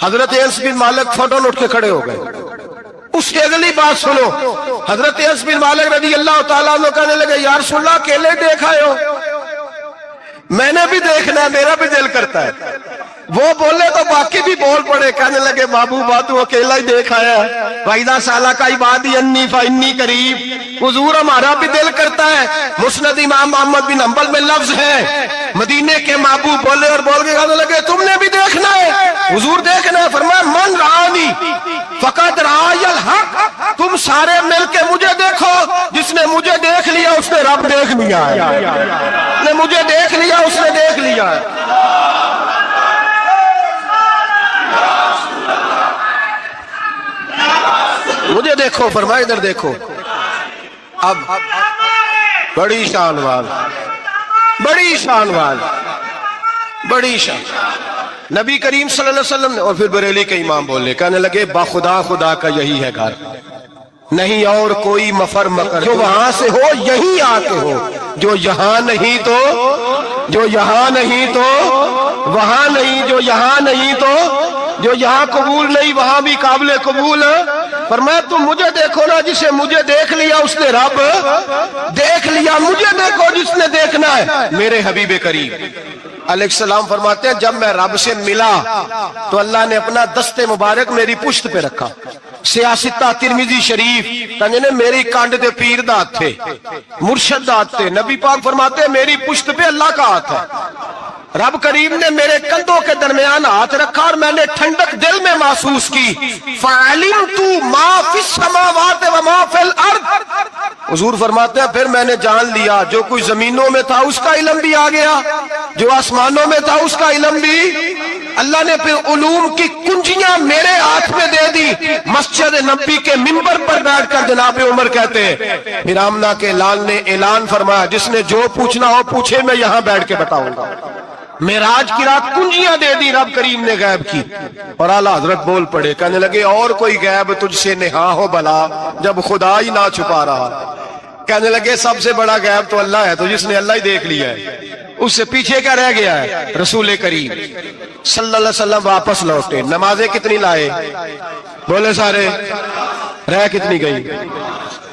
A: حضرت انس بن مالک فوٹو اٹھ کے کھڑے ہو گئے۔ اس کی اگلی بات سنو، حضرت انس بن مالک رضی اللہ تعالیٰ عنہ کہنے لگے یا رسول اللہ اکیلے دیکھا ہو؟ میں نے بھی دیکھنا ہے، میرا بھی دل کرتا ہے۔ وہ بولے تو باقی بھی بول پڑے، کہنے لگے محبوبہ تو اکیلا ہی دیکھ آیا ہے، وَإِذَا سَأَلَكَ عِبَادِي عَنِّي فَإِنِّي قَرِيبٌ۔ حضور ہمارا بھی دل کرتا ہے۔ مسند امام احمد بن حنبل میں لفظ ہے، مدینے کے محبوب بولے اور بول کے کہنے لگے تم نے بھی دیکھنا ہے؟ حضور دیکھنا ہے؟ فرمایا من رآنی فقد رآی الحق، تم سارے مل کے مجھے دیکھو، جس نے مجھے دیکھ لیا اس نے رب دیکھ لیا ہے، جس نے مجھے دیکھ لیا اس نے دیکھ لیا ہے۔ مجھے دیکھو، فرمایا ادھر دیکھو۔ اب بڑی شان وال، بڑی شان وال، بڑی شان نبی کریم صلی اللہ علیہ وسلم نے، اور پھر بریلی کے امام بولے، کہنے لگے باخدا خدا کا یہی ہے گھر، نہیں اور کوئی مفر مکر، جو وہاں سے ہو یہی آتے ہو، جو یہاں نہیں تو، جو یہاں نہیں تو وہاں نہیں، جو یہاں نہیں تو جو یہاں قبول نہیں وہاں بھی قابل قبول۔ فرمایا تم مجھے دیکھو نا، جسے مجھے دیکھ لیا اس نے رب دیکھ لیا، مجھے دیکھو جس نے دیکھنا ہے میرے حبیب کریم علیہ السلام۔ فرماتے ہیں جب میں رب سے ملا تو اللہ نے اپنا دست مبارک میری پشت پہ رکھا، سیاستہ ترمذی شریف، کہنے میری کانڈ دے پیر دا ہاتھ تھے، مرشد دا ہاتھ تھے۔ نبی پاک فرماتے ہیں میری پشت پہ اللہ کا ہاتھ ہے، رب کریم نے میرے کندھوں کے درمیان ہاتھ رکھا اور میں نے ٹھنڈک دل میں محسوس کی۔ فَعَلِمْتُ مَا فِي السَّمَاوَاتِ وَمَا فِي الْأَرْضِ، حضور فرماتے ہیں پھر میں نے جان لیا جو کوئی زمینوں میں تھا اس کا علم بھی آ گیا، جو آسمانوں میں تھا اس کا علم بھی۔ اللہ نے پھر علوم کی کنجیاں میرے ہاتھ میں دے دی۔ مسجد نبی کے منبر پر بیٹھ کر جناب عمر کہتے ہیں پھر آمنہ کے لال نے اعلان فرمایا جس نے جو پوچھنا ہو پوچھے، میں یہاں بیٹھ کے بتاؤں گا۔ معراج کی رات کنجیاں دے دی رب کریم نے غیب کی، اور اعلیٰ حضرت بول پڑے، کہنے لگے اور کوئی غیب تجھ سے نہا ہو بلا جب خدا ہی نہ چھپا رہا۔ کہنے لگے سب سے بڑا غیب تو اللہ ہے، تو جس نے اللہ ہی دیکھ لیا ہے اس سے پیچھے کیا رہ گیا ہے؟ رسول کریم صلی اللہ علیہ وسلم واپس لوٹے، نمازیں کتنی لائے؟ بولے سارے، رہ کتنی گئی؟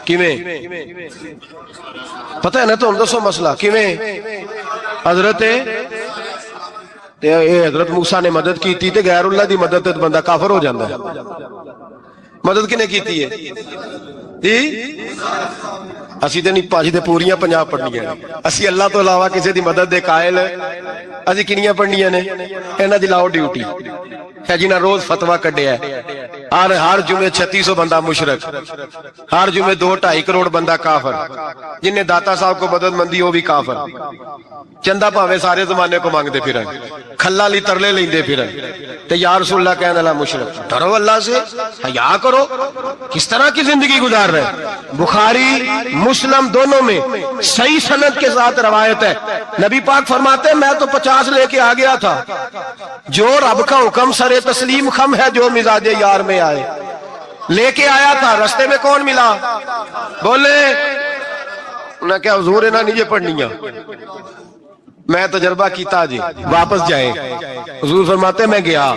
A: کیویں پتہ ہے نا؟ تو ہم دسو مسئلہ کیویں؟ حضرت موسیٰ نے مدد کی تھی تے غیر اللہ دی مدد تے بندہ کافر ہو جاندہ ہے۔ مدد کنے کی تھی ہے؟ اسی تے نہیں پاجی تے پوریاں 50 پڑھنیاں نے، اسی اللہ تو علاوہ کسی دی مدد دے قائل اسی کنیاں پڑھنیاں نے؟ اینا دی لاؤ ڈیوٹی ہے جنہاں روز فتوہ کڈیا ہے ہر جمعے 3600 بندہ مشرک، ہر جمعے 2-2.5 کروڑ بندہ کافر، جن نے داتا صاحب کو مدد مندی وہ بھی کافر، چندہ پاوے سارے زمانے کو مانگتے پھرن، کھلا لی ترلے لیندے پھرن، تے یا رسول اللہ کہنے اللہ مشرک۔ ڈرو اللہ سے، حیا کرو، کس طرح کی زندگی گزار رہے۔ بخاری مسلم دونوں میں صحیح سند کے ساتھ روایت ہے، نبی پاک فرماتے ہیں میں تو 50 لے کے آ گیا تھا، جو رب کا حکم سرے تسلیم خم ہے جو مزاج یار میں آئے، لے کے آیا تھا، رستے میں کون ملا؟ بولے انہیں کیا حضور انہیں نیچے پڑھنیاں، میں تجربہ کیتا جی، واپس جائے۔ حضور فرماتے میں گیا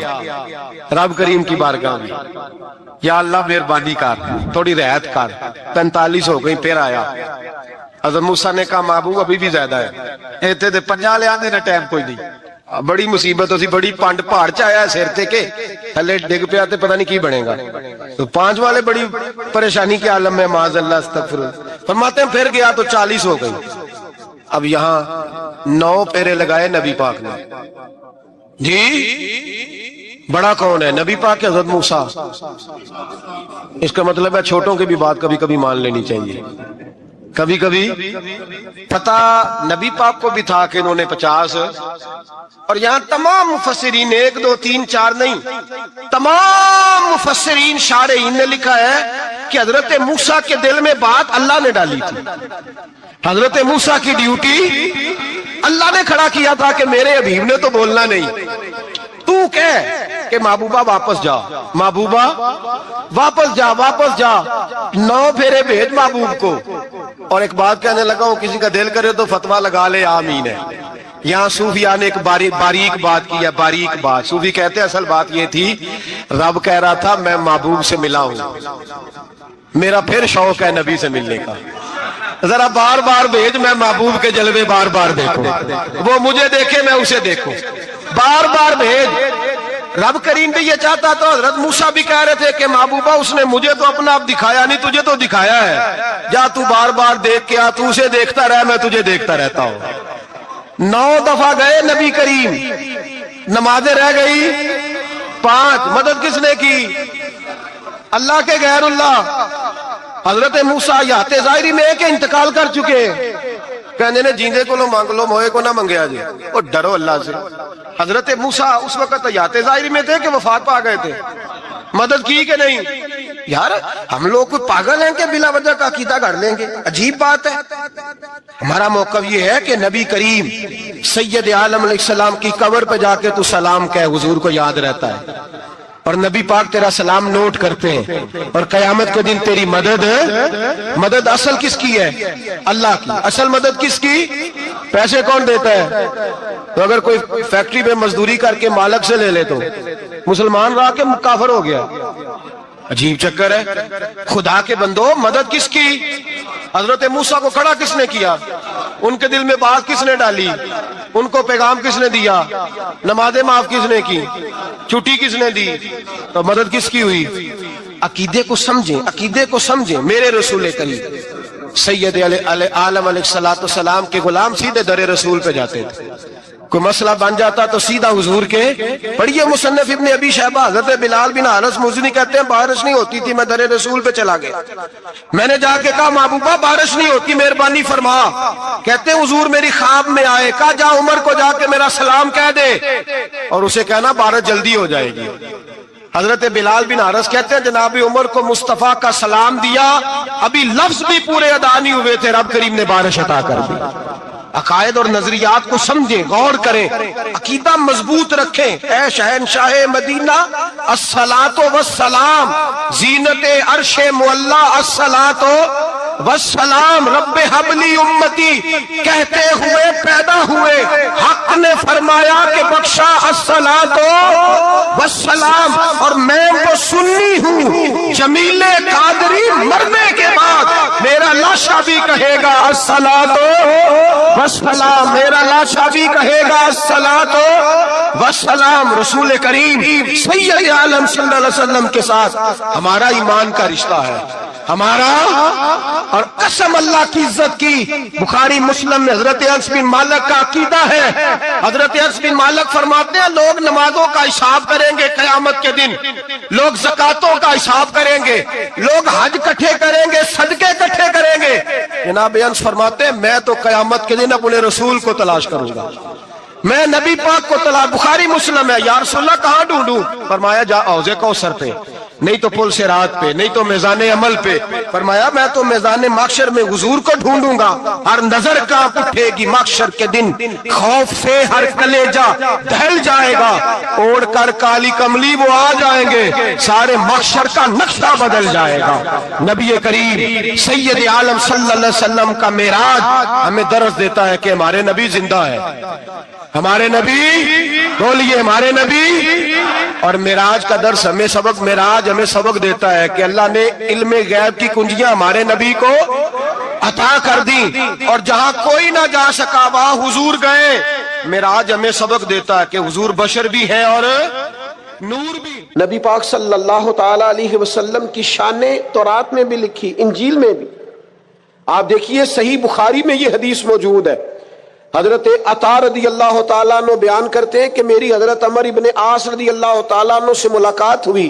A: رب کریم کی بارگاہ میں، یا اللہ مہربانی کر، تھوڑی رعایت کر، 45 ہو گئی، پھر آیا۔ حضرت موسیٰ نے کہا محبوب ابھی بھی زیادہ ہے، ایتے دے 50 لے آنے نا ٹائم کوئی نہیں، بڑی مصیبت ہوسی، بڑی پانڈ پہاڑ چایا ہے سیر تے کے تھلے ڈگ پیا تے پتہ نہیں کی بنے گا، تو 5 والے بڑی پریشانی کے عالم میں، معاذ اللہ استغفر۔ فرماتے ہیں پھر گیا تو 40 ہو گئی، اب یہاں 9 پھیرے لگائے نبی پاک نے، جی بڑا کون ہے؟ نبی پاک حضرت موسیٰ۔ اس کا مطلب ہے چھوٹوں کی بھی بات کبھی کبھی مان لینی چاہیے، کبھی کبھی پتہ نبی پاک کو بھی تھا کہ انہوں نے 50، اور یہاں تمام مفسرین 1 2 3 4 نہیں، تمام مفسرین شارحین نے لکھا ہے کہ حضرت موسیٰ کے دل میں بات اللہ نے ڈالی تھی، حضرت موسیٰ کی ڈیوٹی اللہ نے کھڑا کیا تھا کہ میرے حبیب نے تو بولنا نہیں، تو کہہ کہ محبوبہ واپس جا، محبوبہ واپس جا، واپس جا، 9 پھیرے بھیج محبوب کو۔ اور ایک بات کہنے لگا ہوں، کسی کا دل کرے تو فتویٰ لگا لے، آمین ہے۔ یہاں صوفیاء نے ایک باریک بات کی ہے، باریک بات۔ صوفی کہتے ہیں اصل بات یہ تھی، رب کہہ رہا تھا میں محبوب سے ملا ہوں، میرا پھر شوق ہے نبی سے ملنے کا، ذرا بار بار بھیج، میں محبوب کے جلوے بار بار دیکھوں، وہ مجھے دیکھے میں اسے دیکھوں، بار بار بھیج۔ رب کریم بھی یہ چاہتا تو حضرت موسیٰ بھی کہہ رہے تھے کہ محبوبہ اس نے مجھے تو اپنا اب دکھایا نہیں، تجھے تو دکھایا ہے، جا تو بار بار دیکھ کے آ، تو اسے دیکھتا رہ، میں تجھے دیکھتا رہتا ہوں۔ 9 دفعہ گئے نبی کریم، نمازیں رہ گئی 5، مدد کس نے کی؟ اللہ کے غیر اللہ۔ حضرت موسیٰ یات ظاہری میں کہ انتقال کر چکے، کہنے نے جیندے کو لو مانگ لو، موئے کو نہ منگیا جی، اور ڈرو اللہ سے۔ حضرت موسیٰ اس وقت یات ظاہری میں تھے کہ وفات پا گئے تھے، مدد کی کہ نہیں؟ یار ہم لوگ کوئی پاگل ہیں کہ بلا وجہ کا عقیدہ گھڑ لیں گے؟ عجیب بات ہے۔ ہمارا موقف یہ ہے کہ نبی کریم سید عالم علیہ السلام کی قبر پہ جا کے تو سلام کہے، حضور کو یاد رہتا ہے، اور نبی پاک تیرا سلام نوٹ کرتے ہیں، اور قیامت کے دن تیری مدد اصل کس کی ہے؟ اللہ کی۔ اصل مدد کس کی؟ پیسے کون دیتا ہے؟ تو اگر کوئی فیکٹری میں مزدوری کر کے مالک سے لے لے تو مسلمان رہا کے کافر ہو گیا، عجیب چکر ہے۔ خدا کے بندو مدد کس کی؟ حضرت موسیٰ کو کھڑا کس نے کیا؟ ان کے دل میں بات کس نے ڈالی؟ ان کو پیغام کس نے دیا؟ نمازیں معاف کس نے کی؟ چھٹی کس نے دی؟ تو مدد کس کی ہوئی؟ عقیدے کو سمجھیں، عقیدے کو سمجھیں۔ میرے رسول کریم سید عالم علیہ السلام کے غلام سیدھے در رسول پہ جاتے تھے، کوئی مسئلہ بن جاتا تو سیدھا حضور کے۔ پڑھیے مصنف ابن ابی شیبہ، حضرت بلال بن حارث مزنی کہتے ہیں بارش نہیں ہوتی تھی، میں در رسول پہ چلا گیا، میں نے جا کے کہا محبوبہ بارش نہیں ہوتی، مہربانی فرما۔ کہتے ہیں حضور میری خواب میں آئے، کہا جا عمر کو جا کے میرا سلام کہہ دے، اور اسے کہنا بارش جلدی ہو جائے گی۔ حضرت بلال بن حارث کہتے ہیں جناب عمر کو مصطفیٰ کا سلام دیا، ابھی لفظ بھی پورے ادا نہیں ہوئے تھے، رب کریم نے بارش عطا کر دی۔ عقائد اور نظریات کو سمجھیں، غور کریں، عقیدہ مضبوط رکھیں۔ اے شہنشاہ مدینہ الصلاۃ والسلام، زینت عرش معلی الصلاۃ والسلام، رب حبلی امتی کہتے ہوئے پیدا ہوئے، حق نے فرمایا کہ بخشا الصلاۃ والسلام، اور میں وہ سنی ہوں جمیل قادری مرنے کے بعد میرا لاشا بھی کہے گا الصلاۃ والسلام، میرا لاشا بھی کہے گا الصلاۃ والسلام۔ رسول کریم سید عالم صلی اللہ علیہ وسلم کے ساتھ ہمارا ایمان کا رشتہ ہے، ہمارا اور قسم اللہ کی عزت کی بخاری مسلم میں حضرت انس بن مالک کا عقیدہ ہے. حضرت انس بن مالک فرماتے ہیں لوگ نمازوں کا حساب کریں گے قیامت کے دن, لوگ زکاتوں کا حساب کریں گے, لوگ حج اکٹھے کریں گے, صدقے اکٹھے کریں گے. جناب انس فرماتے ہیں میں تو قیامت کے دن اپنے رسول کو تلاش کروں گا, میں نبی پاک کو تلاش. بخاری مسلم ہے. یا رسول اللہ کہاں ڈھونڈوں؟ فرمایا جا حوض کوثر پہ, نہیں تو پل صراط پہ, نہیں تو میزان عمل پہ. فرمایا میں تو میزان محشر میں حضور کو ڈھونڈوں گا. ہر نظر کانپ اٹھے گی محشر کے دن, خوف سے ہر کلیجہ دہل جائے گا, اوڑھ کر کالی کملی وہ آ جائیں گے, سارے محشر کا نقشہ بدل جائے گا. نبی کریم سید عالم صلی اللہ علیہ وسلم کا معراج ہمیں درس دیتا ہے کہ ہمارے نبی زندہ ہے. ہمارے نبی بولیے ہمارے نبی. اور معراج کا درس ہمیں سبق, معراج ہمیں سبق دیتا ہے کہ اللہ نے علم غیب کی کنجیاں ہمارے نبی کو عطا کر دی, اور جہاں کوئی نہ جا سکا وہاں حضور گئے. معراج ہمیں سبق دیتا ہے کہ حضور بشر بھی ہے اور نور بھی. نبی پاک صلی اللہ تعالی علیہ وسلم کی شانیں تورات میں بھی لکھی, انجیل میں بھی. آپ دیکھیے صحیح بخاری میں یہ حدیث موجود ہے. حضرت عطا رضی اللہ تعالیٰ عنہ بیان کرتے ہیں کہ میری حضرت عمر ابن عاص رضی اللہ تعالیٰ عنہ سے ملاقات ہوئی.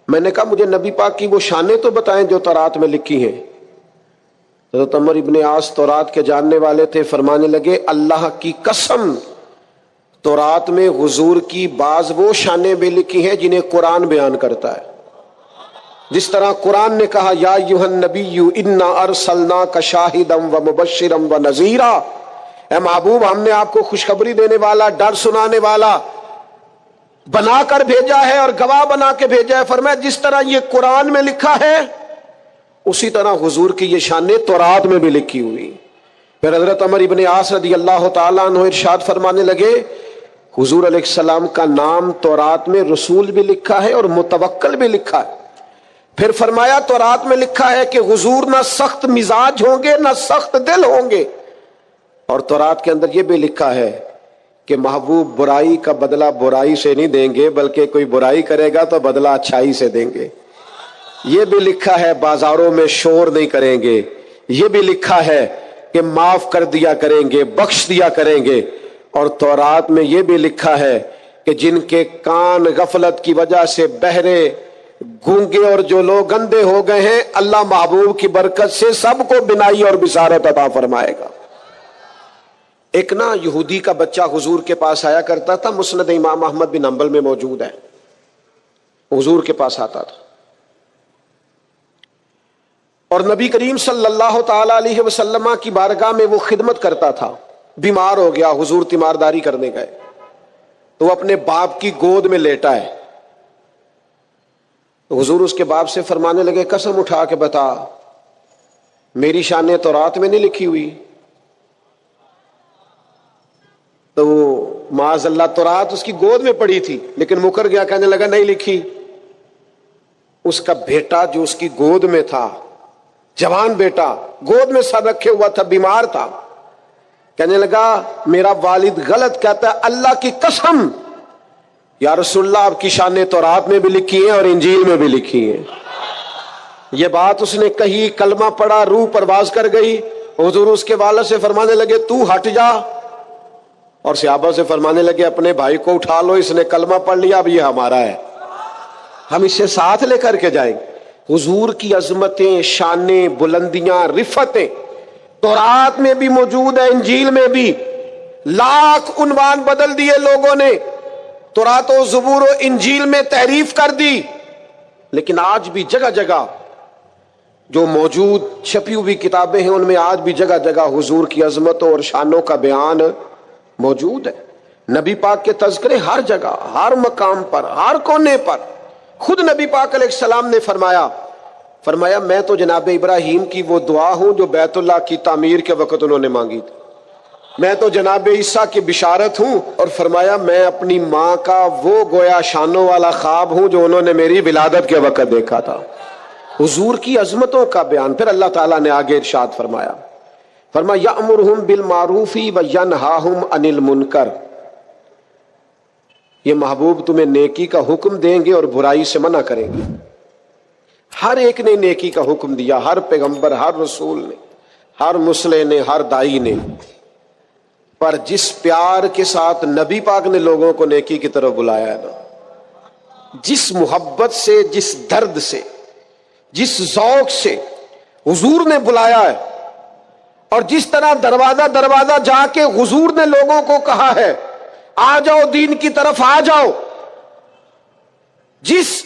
A: میں نے کہا مجھے نبی پاک کی وہ شانیں تو بتائیں جو تورات میں لکھی ہیں. حضرت عمر ابن عاص تورات کے جاننے والے تھے. فرمانے لگے اللہ کی قسم تورات میں حضور کی بعض وہ شانیں بھی لکھی ہیں جنہیں قرآن بیان کرتا ہے. جس طرح قرآن نے کہا یا ایھا النبی انا ارسلناک شاہدا ومبشرا ونذیرا, اے محبوب ہم نے آپ کو خوشخبری دینے والا, ڈر سنانے والا بنا کر بھیجا ہے اور گواہ بنا کے بھیجا ہے. فرمایا جس طرح یہ قرآن میں لکھا ہے اسی طرح حضور کی یہ شانیں تورات میں بھی لکھی ہوئی. پھر حضرت عمر ابن عاص رضی اللہ تعالیٰ عنہ ارشاد فرمانے لگے حضور علیہ السلام کا نام تورات میں رسول بھی لکھا ہے اور متوکل بھی لکھا ہے. پھر فرمایا تورات میں لکھا ہے کہ حضور نہ سخت مزاج ہوں گے نہ سخت دل ہوں گے, اور تورات کے اندر یہ بھی لکھا ہے کہ محبوب برائی کا بدلہ برائی سے نہیں دیں گے بلکہ کوئی برائی کرے گا تو بدلہ اچھائی سے دیں گے. یہ بھی لکھا ہے بازاروں میں شور نہیں کریں گے. یہ بھی لکھا ہے کہ معاف کر دیا کریں گے, بخش دیا کریں گے. اور تورات میں یہ بھی لکھا ہے کہ جن کے کان غفلت کی وجہ سے بہرے گونگے اور جو لوگ گندے ہو گئے ہیں اللہ محبوب کی برکت سے سب کو بینائی اور بصارت عطا فرمائے گا. ایک نا یہودی کا بچہ حضور کے پاس آیا کرتا تھا, مسند امام احمد بن حنبل میں موجود ہے. حضور کے پاس آتا تھا اور نبی کریم صلی اللہ تعالی علیہ وسلم کی بارگاہ میں وہ خدمت کرتا تھا. بیمار ہو گیا, حضور تیمارداری کرنے گئے تو وہ اپنے باپ کی گود میں لیٹا ہے. حضور اس کے باپ سے فرمانے لگے قسم اٹھا کے بتا میری شانیں تورات میں نہیں لکھی ہوئی؟ تو معاذ اللہ تورات اس کی گود میں پڑی تھی لیکن مکر گیا, کہنے لگا نہیں لکھی. اس کا بیٹا جو اس کی گود میں تھا, جوان بیٹا, گود میں سر رکھے ہوا تھا, بیمار تھا, کہنے لگا میرا والد غلط کہتا ہے, اللہ کی قسم یا رسول اللہ آپ کی شانیں تورات میں بھی لکھی ہیں اور انجیل میں بھی لکھی ہیں. یہ بات اس نے کہی, کلمہ پڑھا, روح پرواز کر گئی. حضور اس کے والد سے فرمانے لگے تو ہٹ جا, اور صحابہ سے فرمانے لگے اپنے بھائی کو اٹھا لو, اس نے کلمہ پڑھ لیا, اب یہ ہمارا ہے, ہم اسے ساتھ لے کر کے جائیں. حضور کی عظمتیں, شانیں, بلندیاں, رفتیں تورات میں بھی موجود ہے, انجیل میں بھی. لاکھ عنوان بدل دیے لوگوں نے, تورات و زبور و انجیل میں تحریف کر دی, لیکن آج بھی جگہ جگہ جو موجود چھپی ہوئی کتابیں ہیں ان میں آج بھی جگہ جگہ حضور کی عظمتوں اور شانوں کا بیان موجود ہے. نبی پاک کے تذکرے ہر جگہ, ہر مقام پر, ہر کونے پر. خود نبی پاک علیہ السلام نے فرمایا میں تو جناب ابراہیم کی وہ دعا ہوں جو بیت اللہ کی تعمیر کے وقت انہوں نے مانگی تھی. میں تو جناب عیسیٰ کی بشارت ہوں, اور فرمایا میں اپنی ماں کا وہ گویا شانوں والا خواب ہوں جو انہوں نے میری ولادت کے وقت دیکھا تھا. حضور کی عظمتوں کا بیان. پھر اللہ تعالیٰ نے آگے ارشاد فرمایا یأمرہم بالمعروف وینہاہم عن المنکر, یہ محبوب تمہیں نیکی کا حکم دیں گے اور برائی سے منع کریں گے. ہر ایک نے نیکی کا حکم دیا، ہر پیغمبر، ہر رسول نے، ہر مسلح نے، ہر دائی نے، پر جس پیار کے ساتھ نبی پاک نے لوگوں کو نیکی کی طرف بلایا ہے نا، جس محبت سے، جس درد سے، جس ذوق سے حضور نے بلایا ہے، اور جس طرح دروازہ دروازہ جا کے حضور نے لوگوں کو کہا ہے آ جاؤ دین کی طرف آ جاؤ، جس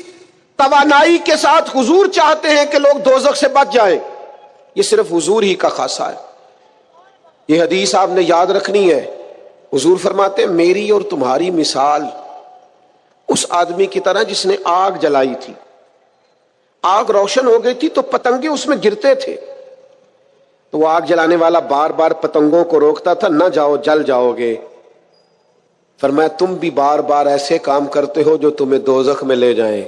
A: توانائی کے ساتھ حضور چاہتے ہیں کہ لوگ دوزخ سے بچ جائیں، یہ صرف حضور ہی کا خاصہ ہے۔ یہ حدیث آپ نے یاد رکھنی ہے۔ حضور فرماتے ہیں میری اور تمہاری مثال اس آدمی کی طرح جس نے آگ جلائی تھی، آگ روشن ہو گئی تھی تو پتنگے اس میں گرتے تھے، تو وہ آگ جلانے والا بار بار پتنگوں کو روکتا تھا، نہ جاؤ جل جاؤ گے۔ فرمایا تم بھی بار بار ایسے کام کرتے ہو جو تمہیں دوزخ میں لے جائیں،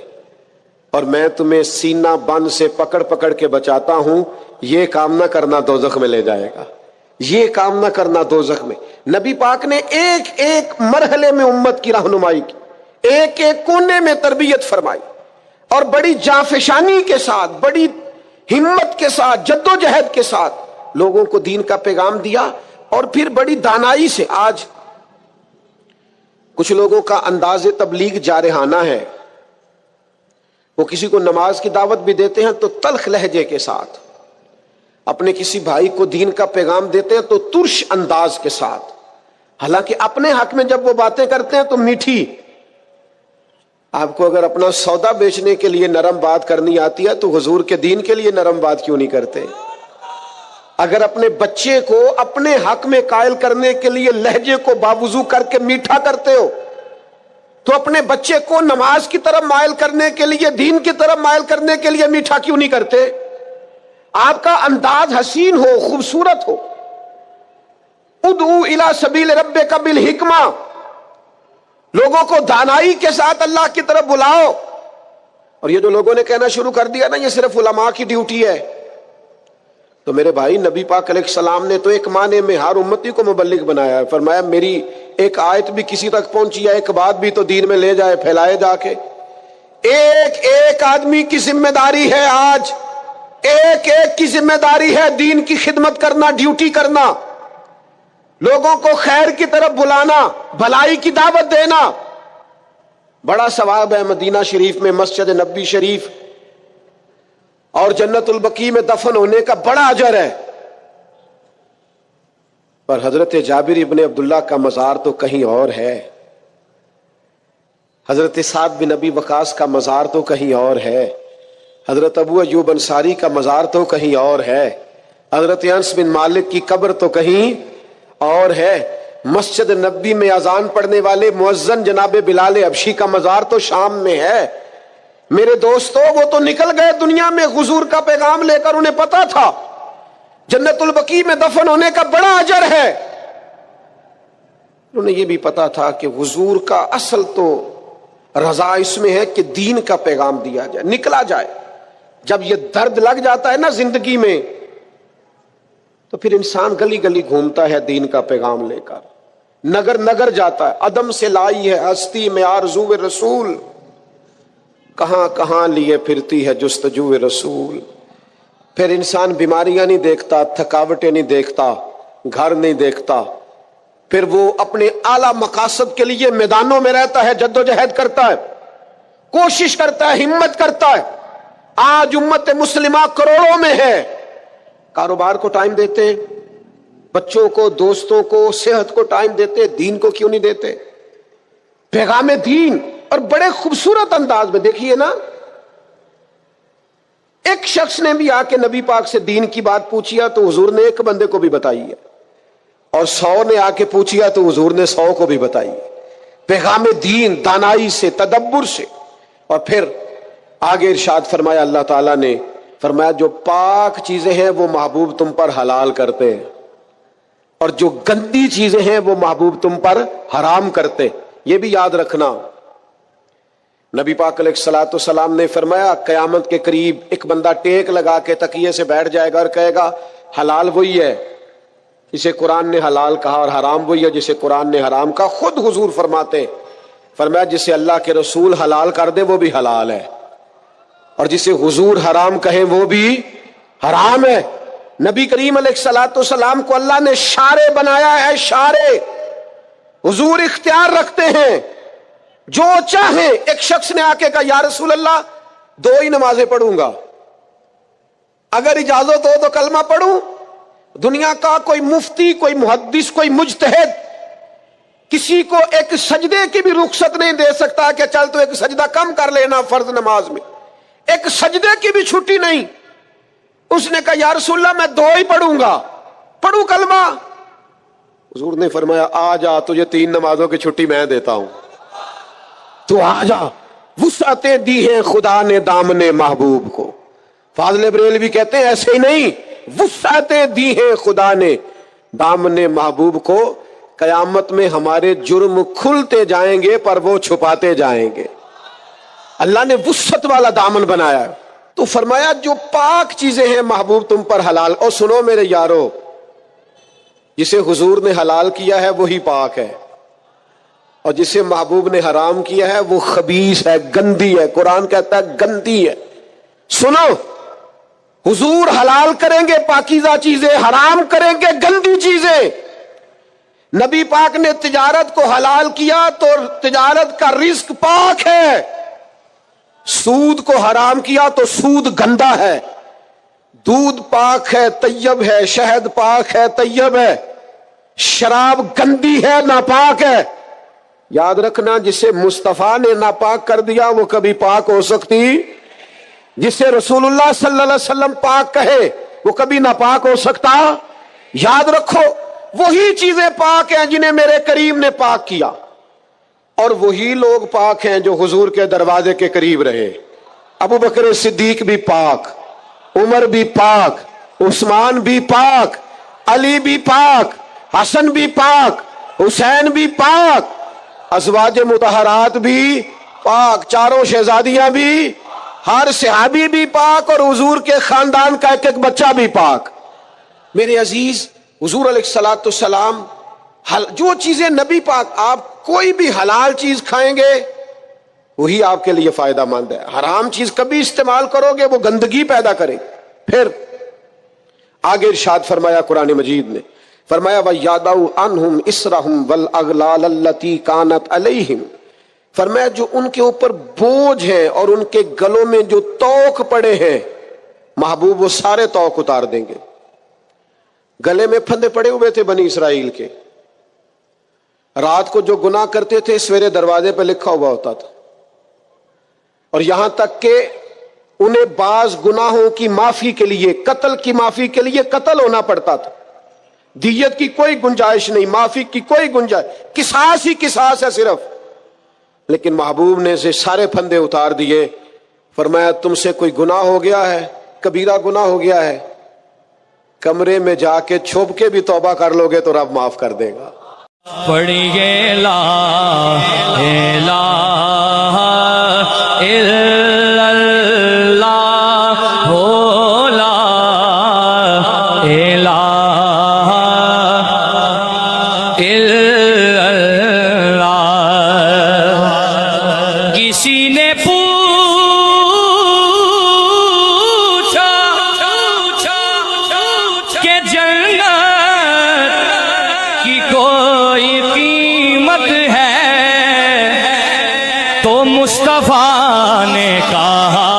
A: اور میں تمہیں سینہ بند سے پکڑ پکڑ کے بچاتا ہوں، یہ کام نہ کرنا دوزخ میں لے جائے گا، یہ کام نہ کرنا دوزخ میں۔ نبی پاک نے ایک ایک مرحلے میں امت کی رہنمائی کی، ایک ایک کونے میں تربیت فرمائی، اور بڑی جانفشانی کے ساتھ، بڑی ہمت کے ساتھ، جدوجہد کے ساتھ لوگوں کو دین کا پیغام دیا، اور پھر بڑی دانائی سے۔ آج کچھ لوگوں کا انداز تبلیغ جارحانہ ہے، وہ کسی کو نماز کی دعوت بھی دیتے ہیں تو تلخ لہجے کے ساتھ، اپنے کسی بھائی کو دین کا پیغام دیتے ہیں تو ترش انداز کے ساتھ، حالانکہ اپنے حق میں جب وہ باتیں کرتے ہیں تو میٹھی۔ آپ کو اگر اپنا سودا بیچنے کے لیے نرم بات کرنی آتی ہے تو حضور کے دین کے لیے نرم بات کیوں نہیں کرتے؟ اگر اپنے بچے کو اپنے حق میں قائل کرنے کے لیے لہجے کو باوضو کر کے میٹھا کرتے ہو، تو اپنے بچے کو نماز کی طرف مائل کرنے کے لیے، دین کی طرف مائل کرنے کے لیے میٹھا کیوں نہیں کرتے؟ آپ کا انداز حسین ہو، خوبصورت ہو۔ ادعو الی سبیل ربک بالحکمہ، لوگوں کو دانائی کے ساتھ اللہ کی طرف بلاؤ۔ اور یہ جو لوگوں نے کہنا شروع کر دیا نا یہ صرف علماء کی ڈیوٹی ہے، تو میرے بھائی نبی پاک علیہ السلام نے تو ایک معنی میں ہر امتی کو مبلغ بنایا ہے۔ فرمایا میری ایک آیت بھی کسی تک پہنچی ہے، ایک بات بھی تو دین میں لے جائے، پھیلائے جا کے۔ ایک ایک آدمی کی ذمہ داری ہے، آج ایک ایک کی ذمہ داری ہے دین کی خدمت کرنا، ڈیوٹی کرنا، لوگوں کو خیر کی طرف بلانا، بھلائی کی دعوت دینا۔ بڑا ثواب ہے مدینہ شریف میں مسجد نبوی شریف اور جنت البقیع میں دفن ہونے کا بڑا اجر ہے، پر حضرت جابر ابن عبداللہ کا مزار تو کہیں اور ہے، حضرت سعد بن ابی وقاص کا مزار تو کہیں اور ہے، حضرت ابو ایوب انصاری کا مزار تو کہیں اور ہے، حضرت انس بن مالک کی قبر تو کہیں اور ہے، مسجد نبوی میں اذان پڑھنے والے مؤذن جناب بلال حبشی کا مزار تو شام میں ہے۔ میرے دوستو وہ تو نکل گئے دنیا میں حضور کا پیغام لے کر، انہیں پتا تھا جنت البقیع میں دفن ہونے کا بڑا اجر ہے، انہیں یہ بھی پتا تھا کہ حضور کا اصل تو رضا اس میں ہے کہ دین کا پیغام دیا جائے، نکلا جائے۔ جب یہ درد لگ جاتا ہے نا زندگی میں تو پھر انسان گلی گلی گھومتا ہے دین کا پیغام لے کر، نگر نگر جاتا ہے، عدم سے لائی ہے ہستی میں آرزو رسول، کہاں کہاں لیے پھرتی ہے جستجو رسول۔ پھر انسان بیماریاں نہیں دیکھتا، تھکاوٹیں نہیں دیکھتا، گھر نہیں دیکھتا، پھر وہ اپنے اعلیٰ مقاصد کے لیے میدانوں میں رہتا ہے، جدوجہد کرتا ہے، کوشش کرتا ہے، ہمت کرتا ہے۔ آج امت مسلمہ کروڑوں میں ہے، کاروبار کو ٹائم دیتے، بچوں کو، دوستوں کو، صحت کو ٹائم دیتے، دین کو کیوں نہیں دیتے؟ پیغام دین، اور بڑے خوبصورت انداز میں دیکھیے نا، ایک شخص نے بھی آ کے نبی پاک سے دین کی بات پوچھی ہے تو حضور نے ایک بندے کو بھی بتائی ہے، اور 100 نے آ کے پوچھی ہے تو حضور نے 100 کو بھی بتائی ہے، پیغام دین دانائی سے، تدبر سے۔ اور پھر آگے ارشاد فرمایا اللہ تعالیٰ نے، فرمایا جو پاک چیزیں ہیں وہ محبوب تم پر حلال کرتے ہیں، اور جو گندی چیزیں ہیں وہ محبوب تم پر حرام کرتے۔ یہ بھی یاد رکھنا، نبی پاک علیہ الصلوۃ والسلام نے فرمایا قیامت کے قریب ایک بندہ ٹیک لگا کے تکیے سے بیٹھ جائے گا اور کہے گا حلال وہی ہے جسے قرآن نے حلال کہا، اور حرام وہی ہے جسے قرآن نے حرام کہا۔ خود حضور فرماتے ہیں، فرمایا جسے اللہ کے رسول حلال کر دے وہ بھی حلال ہے، اور جسے حضور حرام کہیں وہ بھی حرام ہے. نبی کریم علیہ الصلوۃ والسلام کو اللہ نے شارع بنایا ہے, شارع. حضور اختیار رکھتے ہیں, جو چاہیں. ایک شخص نے آ کے کہا یا رسول اللہ 2 ہی نمازیں پڑھوں گا, اگر اجازت ہو تو کلمہ پڑھوں. دنیا کا کوئی مفتی, کوئی محدث, کوئی مجتہد کسی کو ایک سجدے کی بھی رخصت نہیں دے سکتا کہ چل تو ایک سجدہ کم کر لینا فرض نماز میں. ایک سجدے کی بھی چھٹی نہیں. اس نے کہا یا رسول اللہ میں 2 ہی پڑھوں گا, پڑھوں کلمہ. حضور نے فرمایا آ جا, تجھے 3 نمازوں کی چھٹی میں دیتا ہوں, تو آ جا. وسعتیں دی ہیں خدا نے دامن محبوب کو. فاضل بریلوی کہتے ہیں ایسے ہی نہیں, وسعتیں دی ہیں خدا نے دامن محبوب کو. قیامت میں ہمارے جرم کھلتے جائیں گے پر وہ چھپاتے جائیں گے. اللہ نے وسعت والا دامن بنایا ہے. تو فرمایا جو پاک چیزیں ہیں محبوب تم پر حلال. اور سنو میرے یارو, جسے حضور نے حلال کیا ہے وہی پاک ہے, اور جسے محبوب نے حرام کیا ہے وہ خبیث ہے, گندی ہے. قرآن کہتا ہے گندی ہے. سنو, حضور حلال کریں گے پاکیزہ چیزیں, حرام کریں گے گندی چیزیں. نبی پاک نے تجارت کو حلال کیا تو تجارت کا رزق پاک ہے. سود کو حرام کیا تو سود گندا ہے. دودھ پاک ہے, طیب ہے. شہد پاک ہے, طیب ہے. شراب گندی ہے, ناپاک ہے. یاد رکھنا, جسے مصطفیٰ نے ناپاک کر دیا وہ کبھی پاک ہو سکتی. جسے رسول اللہ صلی اللہ علیہ وسلم پاک کہے وہ کبھی ناپاک ہو سکتا. یاد رکھو, وہی چیزیں پاک ہیں جنہیں میرے کریم نے پاک کیا, اور وہی لوگ پاک ہیں جو حضور کے دروازے کے قریب رہے. ابو بکر صدیق بھی پاک, عمر بھی پاک, عثمان بھی پاک, علی بھی پاک, حسن بھی پاک, حسین بھی پاک, ازواج مطہرات بھی پاک, چاروں شہزادیاں بھی, ہر صحابی بھی پاک, اور حضور کے خاندان کا ایک ایک بچہ بھی پاک. میرے عزیز, حضور علیہ الصلوۃ والسلام جو چیزیں نبی پاک, آپ کوئی بھی حلال چیز کھائیں گے وہی آپ کے لیے فائدہ مند ہے. حرام چیز کبھی استعمال کرو گے وہ گندگی پیدا کرے. پھر آگے ارشاد فرمایا قرآن مجید نے, فرمایا وَيَدَعُ عَنْهُمْ إِسْرَهُمْ وَالْأَغْلَالَ الَّتِي كَانَتْ عَلَيْهِمْ. فرمایا جو ان کے اوپر بوجھ ہیں اور ان کے گلوں میں جو توق پڑے ہیں, محبوب وہ سارے توق اتار دیں گے. گلے میں پھندے پڑے ہوئے تھے بنی اسرائیل کے, رات کو جو گناہ کرتے تھے سویرے دروازے پہ لکھا ہوا ہوتا تھا, اور یہاں تک کہ انہیں بعض گناہوں کی معافی کے لیے, قتل کی معافی کے لیے قتل ہونا پڑتا تھا. دیت کی کوئی گنجائش نہیں, معافی کی کوئی گنجائش, قصاص ہی قصاص ہے صرف. لیکن محبوب نے سے سارے پھندے اتار دیے. فرمایا تم سے کوئی گناہ ہو گیا ہے, کبیرہ گناہ ہو گیا ہے, کمرے میں جا کے چھپ کے بھی توبہ کر لو گے تو رب معاف کر دے گا.
B: پڑھیے لا الہ الا اللہ ہو, لا الہ الا اللہ. کسی نے پوچھا کہ جنت کی کوئی قیمت ہے, تو مصطفیٰ نے کہا